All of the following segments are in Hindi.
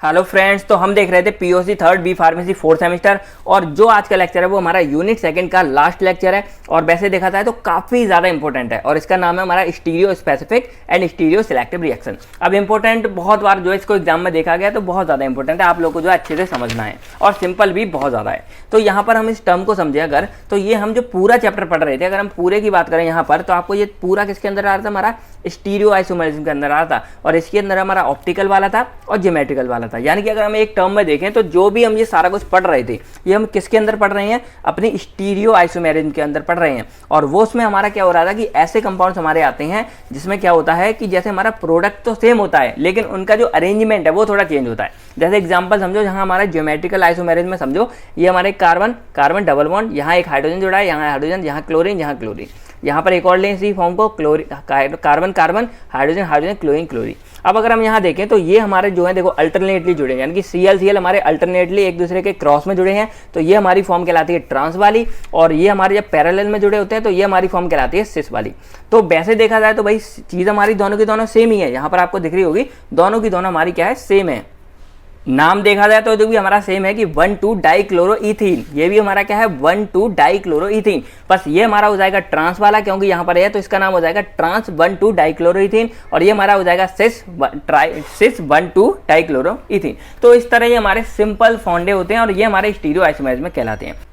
हेलो फ्रेंड्स, तो हम देख रहे थे POC third B pharmacy fourth semester और जो आज का लेक्चर है वो हमारा यूनिट सेकंड का लास्ट लेक्चर है और वैसे देखा जाए तो काफ़ी ज़्यादा इंपॉर्टेंट है और इसका नाम है हमारा stereo specific and stereo selective reaction. अब इंपॉर्टेंट बहुत बार जो इसको एग्जाम में देखा गया तो बहुत ज़्यादा इंपॉर्टेंट है, आप लोग को जो है अच्छे से समझना है और सिंपल भी बहुत ज़्यादा है। तो यहाँ पर हम इस टर्म को समझे अगर, तो ये हम जो पूरा चैप्टर पढ़ रहे थे अगर हम पूरे की बात करें यहाँ पर, तो आपको ये पूरा किसके अंदर आ रहा था, हमारा स्टीरियो आइसोमेरिज्म के अंदर आ रहा था और इसके अंदर हमारा ऑप्टिकल वाला था और ज्योमेट्रिकल वाला था। यानी कि अगर हम एक टर्म में देखें तो जो भी हम ये सारा कुछ पढ़ रहे थे ये हम किसके अंदर पढ़ रहे हैं, अपनी स्टीरियो आइसोमेरिज्म के अंदर पढ़ रहे हैं। और वो उसमें हमारा क्या हो रहा था कि ऐसे कंपाउंड्स हमारे आते हैं जिसमें क्या होता है कि जैसे हमारा प्रोडक्ट तो सेम होता है लेकिन उनका जो अरेंजमेंट है वो थोड़ा चेंज होता है। जैसे एग्जांपल समझो, जहां हमारा ज्योमेट्रिकल आइसोमेरिज्म में समझो ये हमारे कार्बन कार्बन डबल बॉन्ड, यहाँ एक हाइड्रोजन जुड़ा है, यहाँ हाइड्रोजन, यहाँ क्लोरीन, यहाँ क्लोरीन, यहाँ पर एक और लें इसी फॉर्म को carbon carbon hydrogen hydrogen chlorine chlorine. अब अगर हम यहाँ देखें तो ये हमारे जो है देखो अल्टरनेटली जुड़े हैं, यानी कि Cl हमारे अल्टरनेटली एक दूसरे के क्रॉस में जुड़े हैं, तो ये हमारी फॉर्म कहलाती है ट्रांस वाली। और ये हमारे जब पैरेलल में जुड़े होते हैं तो ये हमारी फॉर्म कहलाती है सिस वाली। तो वैसे देखा जाए तो भाई चीज़ हमारी दोनों की दोनों सेम ही है, यहाँ पर आपको दिख रही होगी दोनों की दोनों हमारी क्या है, सेम है। नाम देखा जाए तो जो भी हमारा सेम है कि 1,2 डाइक्लोरोइथीन, ये भी हमारा क्या है 1,2 डाइक्लोरोइथीन, बस ये हमारा हो जाएगा ट्रांस वाला क्योंकि यहाँ पर है तो इसका नाम हो जाएगा ट्रांस 1,2 डाइक्लोरोइथीन और ये हमारा हो जाएगा सिस 1,2 डाइक्लोरोइथीन। तो इस तरह ये हमारे सिंपल फॉन्डे होते हैं और ये हमारे स्टीरियो आइसोमेरिज्म में कहलाते हैं।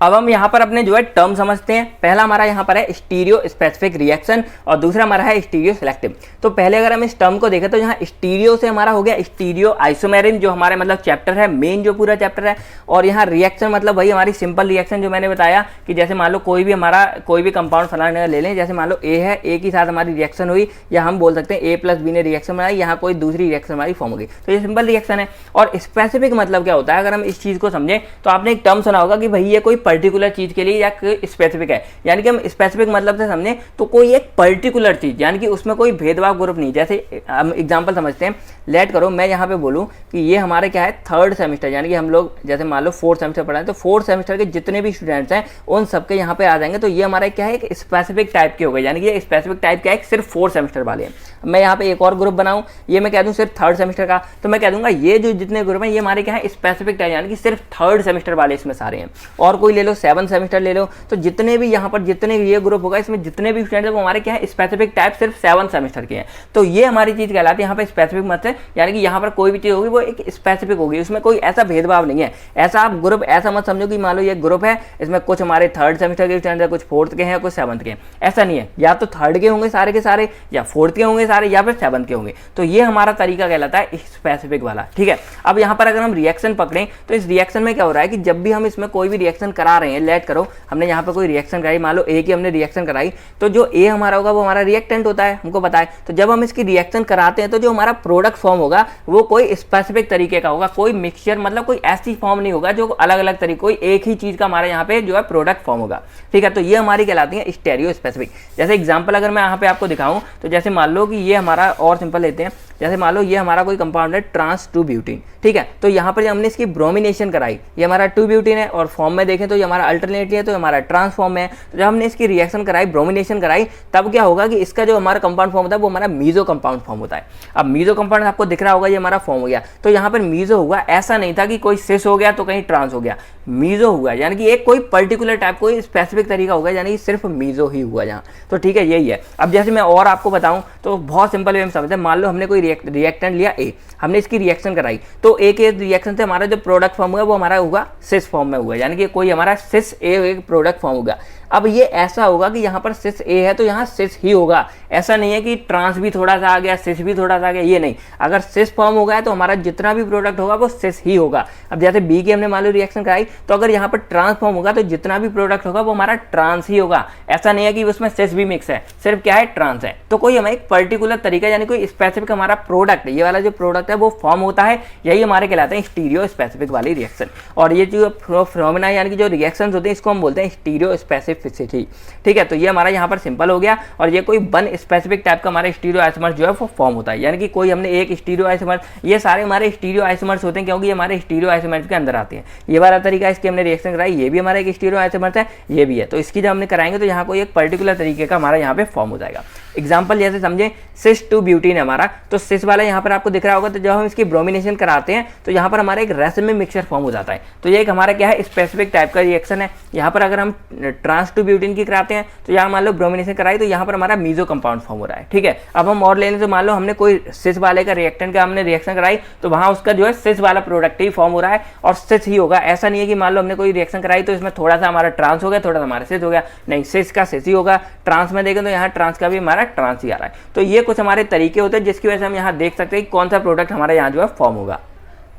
अब हम यहाँ पर अपने जो है टर्म समझते हैं। पहला हमारा यहाँ पर है स्टीरियो स्पेसिफिक रिएक्शन और दूसरा हमारा है स्टीरियो सिलेक्टिव। तो पहले अगर हम इस टर्म को देखें तो यहाँ स्टीरियो से हमारा हो गया स्टीरियो आइसोमेरिज्म, जो हमारे मतलब चैप्टर है मेन जो पूरा चैप्टर है। और यहाँ रिएक्शन मतलब वही हमारी सिंपल रिएक्शन जो मैंने बताया कि जैसे मान लो कोई भी कंपाउंड फलाना ले लें, जैसे मान लो ए है, ए के साथ हमारी रिएक्शन हुई या हम बोल सकते हैं ए प्लस बी ने रिएक्शन बनाई, यहाँ कोई दूसरी रिएक्शन हमारी फॉर्म होगी, तो ये सिंपल रिएक्शन है। और स्पेसिफिक मतलब क्या होता है, अगर हम इस चीज़ को समझें तो आपने एक टर्म सुना होगा कि भाई ये कोई पर्टिकुलर चीज के लिए या स्पेसिफिक है, यानी कि हम स्पेसिफिक मतलब से समझें तो कोई एक पर्टिकुलर चीज, यानी कि उसमें कोई भेदभाव ग्रुप नहीं। जैसे हम एग्जांपल समझते हैं, लेट करो मैं यहाँ पे बोलूँ कि ये हमारे क्या है थर्ड सेमेस्टर, यानी कि हम लोग जैसे मान लो फोर्थ सेमेस्टर पढ़ा है तो फोर्थ सेमेस्टर के जितने भी स्टूडेंट्स हैं उन सबके यहाँ पे आ जाएंगे, तो ये हमारा क्या है एक स्पेसिफिक टाइप के हो गए, यानी कि स्पेसिफिक टाइप क्या है सिर्फ फोर्थ सेमेस्टर वाले हैं। मैं यहाँ पे एक और ग्रुप बनाऊँ, ये मैं कह दूँ सिर्फ थर्ड सेमेस्टर का, तो मैं कह दूंगा ये जो जितने ग्रुप हैं ये हमारे क्या है स्पेसिफिक टाइप, यानी कि सिर्फ थर्ड सेमेस्टर वाले इसमें सारे हैं। और कोई ले लो सेवन सेमेस्टर ले लो, तो जितने भी यहाँ पर जितने भी ये ग्रुप होगा इसमें जितने भी स्टूडेंट है वो हमारे क्या है स्पेसिफिक टाइप सिर्फ सेवन सेमेस्टर के हैं। तो ये हमारी चीज कहलाती है यहाँ पे स्पेसिफिक मतलब, यानी कि यहाँ पर कोई भी चीज होगी वो एक स्पेसिफिक होगी, उसमें कोई ऐसा भेदभाव नहीं है। ऐसा आप ग्रुप ऐसा मत समझो कि मान लो ये ग्रुप है इसमें कुछ हमारे थर्ड सेमेस्टर के स्टूडेंट है, कुछ फोर्थ के हैं, कुछ सेवंथ के हैं, ऐसा नहीं है। या तो थर्ड के होंगे सारे के सारे, या फोर्थ के होंगे सारे, या फिर सेवंथ के होंगे। तो ये हमारा तरीका कहलाता है स्पेसिफिक वाला, ठीक है। अब यहाँ पर अगर हम रिएक्शन पकड़ें तो इस रिएक्शन में क्या हो रहा है कि जब भी हम इसमें कोई भी रिएक्शन करा रहे हैं, लेट करो हमने यहाँ पर कोई रिएक्शन कराई, मान लो ए की हमने रिएक्शन कराई, तो जो ए हमारा होगा वो हमारा रिएक्टेंट होता है, हमको पता है। तो जब हम इसकी रिएक्शन कराते हैं तो जो हमारा प्रोडक्ट फॉर्म होगा वो कोई स्पेसिफिक तरीके का होगा, कोई मिक्सचर मतलब कोई ऐसी फॉर्म नहीं होगा जो अलग अलग तरीके, कोई एक ही चीज का हमारे यहाँ पे जो है प्रोडक्ट फॉर्म होगा, ठीक है। तो ये हमारी कहलाती है स्टीरियो स्पेसिफिक। जैसे एग्जांपल अगर मैं यहाँ पे आपको दिखाऊं तो जैसे मान लो कि ये हमारा और सिंपल लेते हैं, जैसे मान लो ये हमारा कोई कंपाउंड है ट्रांस 2 ब्यूटीन, ठीक है। तो यहाँ पर हमने इसकी ब्रोमिनेशन कराई, ये हमारा 2 ब्यूटीन है और फॉर्म में देखें तो ये हमारा अल्टरनेटली है, तो हमारा ट्रांस फॉर्म में है। तो जब हमने इसकी रिएक्शन कराई, ब्रोमिनेशन कराई, तब क्या होगा कि इसका जो हमारा कंपाउंड फॉर्म होता है वो हमारा मीजो कंपाउंड फॉर्म होता है। अब मीजो कंपाउंड आपको दिख रहा होगा ये हमारा फॉर्म हो गया, तो यहाँ पर मीजो हुआ, ऐसा नहीं था कि कोई सिस हो गया तो कहीं ट्रांस हो गया, मीजो हुआ, यानी कि एक कोई पर्टिकुलर टाइप कोई स्पेसिफिक तरीका होगा, यानी कि सिर्फ मीजो ही हुआ यहाँ। तो ठीक है, यही है। अब जैसे मैं और आपको बताऊं तो बहुत सिंपल वे में समझते हैं। मान लो हमने कोई रिएक्टेंट लिया ए, हमने इसकी रिएक्शन कराई, तो ए के रिएक्शन से हमारा जो प्रोडक्ट फॉर्म हुआ वो हमारा होगा सिस फॉर्म में हुआ, यानी कि कोई हमारा सिस ए एक प्रोडक्ट फॉर्म होगा। अब ये ऐसा होगा कि यहाँ पर सिस ए है तो यहाँ सिस ही होगा, ऐसा नहीं है कि ट्रांस भी थोड़ा सा आ गया, सिस भी थोड़ा सा आ गया, ये नहीं। अगर सिस फॉर्म हो गया तो हमारा जितना भी प्रोडक्ट होगा वो सिस ही होगा। अब जैसे बी की हमने मान लो रिएक्शन कराई, तो अगर यहाँ पर ट्रांस फॉर्म होगा तो जितना भी प्रोडक्ट होगा वो हमारा ट्रांस ही होगा, ऐसा नहीं है कि उसमें सिस भी मिक्स है, सिर्फ क्या है ट्रांस है। तो कोई हमें एक पर्टिकुलर तरीका, यानी कोई स्पेसिफिक हमारा प्रोडक्ट, ये वाला जो प्रोडक्ट है वो फॉर्म होता है, यही हमारे कहलाते हैं स्टीरियो स्पेसिफिक वाली रिएक्शन। और ये जो फिनोमेना यानी कि जो रिएक्शंस होते हैं इसको हम बोलते हैं स्टीरियो स्पेसिफिक स्पेसिफिसिटी। ठीक है, तो ये हमारा यहाँ पर सिंपल हो गया। और ये कोई वन स्पेसिफिक टाइप का हमारा स्टीरियो आइसोमर्स जो है वो फॉर्म होता है, यानी कि कोई हमने एक स्टीरियो आइसोमर्स, ये सारे हमारे स्टीरियो आइसोमर्स होते हैं क्योंकि ये हमारे स्टीरियो आइसोमर्स के अंदर आते हैं। ये वाला तरीका इसकी हमने रिएक्शन कराई, ये भी हमारा एक स्टीरियो आइसोमर्स है, ये भी है। तो इसकी जब हमने कराएंगे तो यहाँ कोई एक पर्टिकुलर तरीके का हमारा यहाँ पे फॉर्म हो जाएगा। एग्जाम्पल जैसे समझे सिस 2 ब्यूटीन है हमारा, तो सिस वाला यहाँ पर आपको दिख रहा होगा। तो जब हम इसकी ब्रोमिनेशन कराते हैं तो यहाँ पर हमारा एक रेसिन मिक्सचर फॉर्म हो जाता है। तो ये एक हमारा क्या है स्पेसिफिक टाइप का रिएक्शन है। यहाँ पर अगर हम ट्रांस 2 ब्यूटीन की कराते हैं तो यहाँ मान लो ब्रोमिनेशन कराई तो यहाँ पर हमारा मीजो कंपाउंड फॉर्म हो रहा है। ठीक है, अब हम और लेने तो मान लो हमने कोई सिस वाले का रिएक्टेंट का हमने रिएक्शन कराई तो वहाँ उसका जो है सिस वाला प्रोडक्ट ही फॉर्म हो रहा है और सिस ही होगा। ऐसा नहीं है कि मान लो हमने कोई रिएक्शन कराई तो इसमें थोड़ा सा हमारा ट्रांस हो गया, थोड़ा सा हमारा सिस हो गया, नहीं, सिस का सिस ही होगा। ट्रांस में देखें तो यहाँ ट्रांस का भी हमारा ट्रांस ही आ रहा है। तो ये कुछ हमारे तरीके होते हैं जिसकी वजह से हम यहाँ देख सकते हैं कि कौन सा प्रोडक्ट हमारे यहाँ जो है फॉर्म होगा।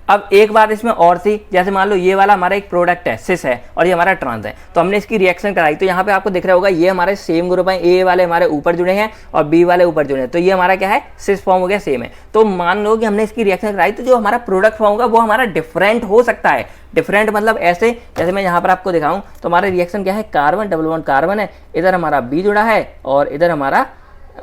अब एक बात इसमें और थी, जैसे मान लो ये वाला हमारा एक प्रोडक्ट है सिस है और ये हमारा ट्रांस है, तो हमने इसकी रिएक्शन कराई तो यहाँ पे आपको दिख रहा होगा ये हमारे सेम ग्रुप है, ए वाले हमारे ऊपर जुड़े हैं और बी वाले ऊपर जुड़े हैं, तो ये हमारा क्या है सिस फॉर्म हो गया, सेम है। तो मान लो कि हमने इसकी रिएक्शन कराई तो जो हमारा प्रोडक्ट फॉर्म होगा वो हमारा डिफरेंट हो सकता है। डिफरेंट मतलब ऐसे, जैसे मैं यहाँ पर आपको दिखाऊं तो हमारा रिएक्शन क्या है, कार्बन डबल बॉन्ड कार्बन है, इधर हमारा बी जुड़ा है और इधर हमारा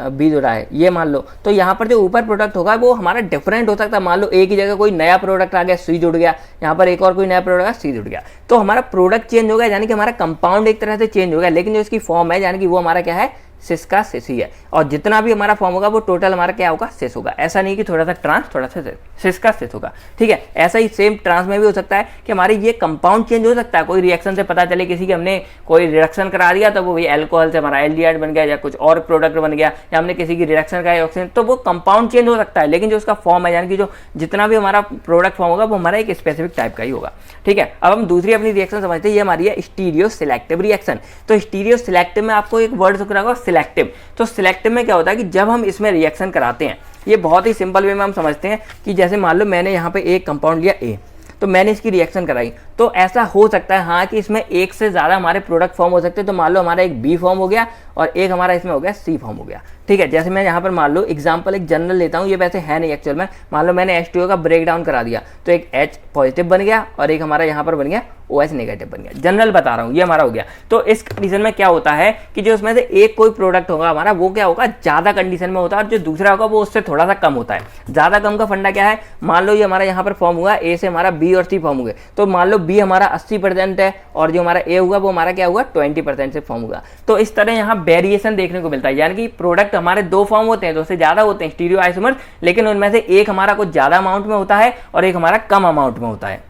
बी जुड़ा है, ये मान लो। तो यहाँ पर जो ऊपर प्रोडक्ट होगा वो हमारा डिफरेंट हो सकता है। मान लो एक ही जगह कोई नया प्रोडक्ट आ गया, सी जुड़ गया, यहाँ पर एक और कोई नया प्रोडक्ट आ सी जुड़ गया, तो हमारा प्रोडक्ट चेंज हो गया, यानी कि हमारा कंपाउंड एक तरह से चेंज हो गया, लेकिन जो इसकी फॉर्म है यानी कि वो हमारा क्या है सिस का सिस ही है। और जितना भी हमारा फॉर्म होगा वो टोटल हमारा क्या होगा सिस होगा। ऐसा नहीं कि थोड़ा सा ट्रांस थोड़ा सा सिस का सिस होगा। ठीक है, ऐसा ही सेम ट्रांस में भी हो सकता है कि हमारे ये कंपाउंड चेंज हो सकता है। कोई रिएक्शन से पता चले किसी की हमने कोई रिडक्शन करा दिया तो वो वही अल्कोहल से हमारा एल्डिहाइड बन गया या कुछ और प्रोडक्ट बन गया, या हमने किसी की रिडक्शन कराई ऑक्सीजन, तो वो कंपाउंड चेंज हो सकता है, लेकिन जो उसका फॉर्म है यानी कि जो जितना भी हमारा प्रोडक्ट फॉर्म होगा वो हमारा एक स्पेसिफिक टाइप का ही होगा। ठीक है, अब हम दूसरी अपनी रिएक्शन समझते हैं, ये हमारी है स्टीरियो सिलेक्टिव रिएक्शन। तो स्टीरियो सिलेक्टिव में आपको एक वर्ड दिख रहा होगा सिलेक्टिव। तो सिलेक्टिव में क्या होता है कि जब हम इसमें रिएक्शन कराते हैं, ये बहुत ही सिंपल वे में हम समझते हैं कि जैसे मान लो मैंने यहाँ पे एक कंपाउंड लिया ए, तो मैंने इसकी रिएक्शन कराई, तो ऐसा हो सकता है हाँ कि इसमें एक से ज़्यादा हमारे प्रोडक्ट फॉर्म हो सकते हैं। तो मान लो हमारा एक बी फॉर्म हो गया और एक हमारा इसमें हो गया सी फॉर्म हो गया। ठीक है, जैसे मैं यहाँ पर मान लो एग्जांपल एक जनरल लेता हूँ, ये वैसे है नहीं एक्चुअल में। मान लो मैंने H2O का ब्रेक डाउन करा दिया तो एक H पॉजिटिव बन गया और एक हमारा यहाँ पर बन गया OH नेगेटिव बन गया। जनरल बता रहा हूँ, ये हमारा हो गया। तो इस कंडीशन में क्या होता है कि जो उसमें से एक कोई प्रोडक्ट होगा हमारा वो क्या होगा ज़्यादा कंडीशन में होता है और जो दूसरा होगा वो उससे थोड़ा सा कम होता है। ज़्यादा कम का फंडा क्या है, मान लो ये हमारा यहाँ पर फॉर्म हुआ ए से हमारा बी और सी फॉर्म हुए, तो मान लो बी हमारा 80% है और जो हमारा ए हुआ वो हमारा क्या हुआ 20% से फॉर्म हुआ। तो इस तरह यहाँ वेरिएशन देखने को मिलता है, यानी कि प्रोडक्ट हमारे दो फॉर्म होते हैं, दो से ज़्यादा होते हैं स्टीरियो आइसोमर्स, लेकिन उनमें से एक हमारा कुछ ज़्यादा अमाउंट में होता है और एक हमारा कम अमाउंट में होता है।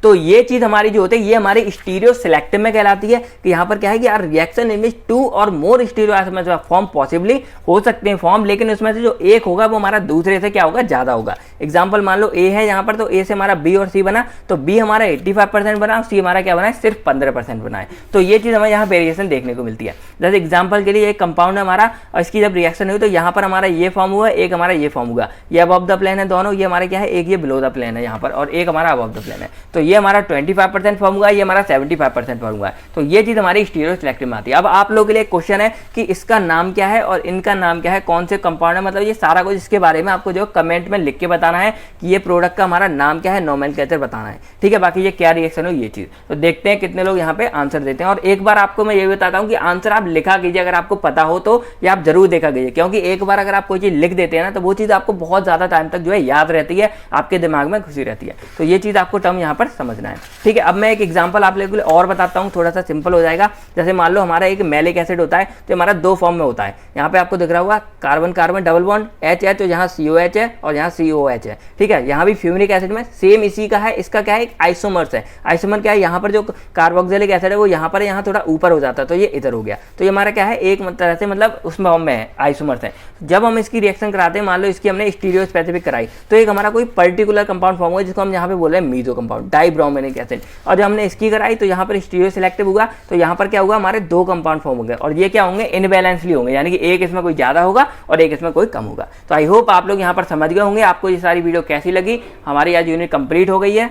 तो ये चीज हमारी जो होती है ये हमारी स्टीरियो सिलेक्टिव में कहलाती है कि यहाँ पर क्या है कि यार रिएक्शन इन विच 2 और मोर स्टीरियो आइसोमर्स फॉर्म पॉसिबली हो सकते हैं फॉर्म, लेकिन उसमें से जो एक होगा वो हमारा दूसरे से क्या होगा ज्यादा होगा। एग्जांपल मान लो ए है यहाँ पर, तो ए से हमारा बी और सी बना, तो बी हमारा 85% बना और सी हमारा क्या बना है सिर्फ 15% बना है। तो ये चीज हमें यहाँ वेरिएशन देखने को मिलती है। जैसे एग्जाम्पल के लिए एक कंपाउंड है हमारा और इसकी जब रिएक्शन हुई तो यहाँ पर हमारा ये फॉर्म हुआ, एक हमारा ये फॉर्म हुआ, ये अबव द प्लेन है दोनों, ये हमारा क्या है एक ये बिलो द प्लेन है यहाँ पर और एक हमारा अबव द प्लेन है। तो ये हमारा 25% फॉर्म हुआ, ये हमारा 75% फॉर्म हुआ है। तो ये चीज हमारी स्टीरियो सिलेक्टिव में आती है। अब आप लोगों के लिए क्वेश्चन है कि इसका नाम क्या है और इनका नाम क्या है, कौन से कंपाउंड है, मतलब ये सारा कुछ इसके बारे में आपको जो कमेंट में लिख के बताना है कि ये प्रोडक्ट का हमारा नाम क्या है, नोमेनक्लेचर बताना है। ठीक है, बाकी ये क्या रिएक्शन हो ये चीज तो देखते हैं कितने लोग यहाँ पे आंसर देते हैं। और एक बार आपको मैं ये बताता हूँ कि आंसर आप लिखा कीजिए, अगर आपको पता हो तो या आप जरूर देखा कीजिए, क्योंकि एक बार अगर आप कोई चीज लिख देते हैं ना तो वो चीज आपको बहुत ज्यादा टाइम तक जो है याद रहती है, आपके दिमाग में घुसी रहती है। तो ये चीज आपको टर्म यहाँ पर समझना है। ठीक है, अब मैं एक एग्जांपल आप लोगों के लिए और बताता हूँ, थोड़ा सा सिंपल हो जाएगा। जैसे मान लो हमारा एक मैलिक एसिड होता है तो हमारा दो फॉर्म में होता है। यहाँ पे आपको दिख रहा होगा carbon carbon double bond H तो यहाँ COH है और यहाँ COH है। ठीक है, यहाँ भी फ्यूमिक एसिड में सेम इसी का है, इसका क्या है एक आइसोमर्स है। आइसोमर क्या है, यहाँ पर जो कार्बोक्सिलिक एसिड है वो यहाँ पर यहाँ थोड़ा ऊपर हो जाता है तो ये इधर हो गया। तो ये हमारा क्या है एक तरह से मतलब उसमें फॉर्म में है आइसोमर्स है। जब हम इसकी रिएक्शन कराते हैं, मान लो इसकी हमने स्टीरियो स्पेसिफिक कराई तो एक हमारा कोई पर्टिकुलर कंपाउंड फॉर्म हुआ जिसको हम यहाँ पे बोल रहे हैं मीजो कंपाउंड डाइब्रोमिनिक एसिड। और जब हमने इसकी कराई तो यहाँ पर स्टीरियो सिलेक्टिव हुआ तो यहाँ पर क्या हुआ हमारे दो कंपाउंड फॉर्म हो गए और ये क्या होंगे इनबैलेंसली होंगे, यानी कि एक इसमें कोई ज्यादा होगा और एक इसमें कोई कम होगा। तो आई होप आप लोग यहाँ पर समझ गए होंगे। आपको ये सारी वीडियो कैसी लगी, हमारी आज यूनिट कंप्लीट हो गई है।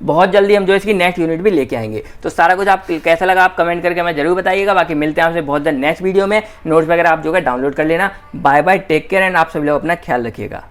बहुत जल्दी हम जो इसकी नेक्स्ट यूनिट भी लेके आएंगे। तो सारा कुछ आप कैसा लगा आप कमेंट करके हमें जरूर बताइएगा। बाकी मिलते हैं आपसे बहुत जल्द नेक्स्ट वीडियो में। नोट्स वगैरह आप जो है डाउनलोड कर लेना। Bye bye, take care and आप सभी लोग अपना ख्याल रखिएगा।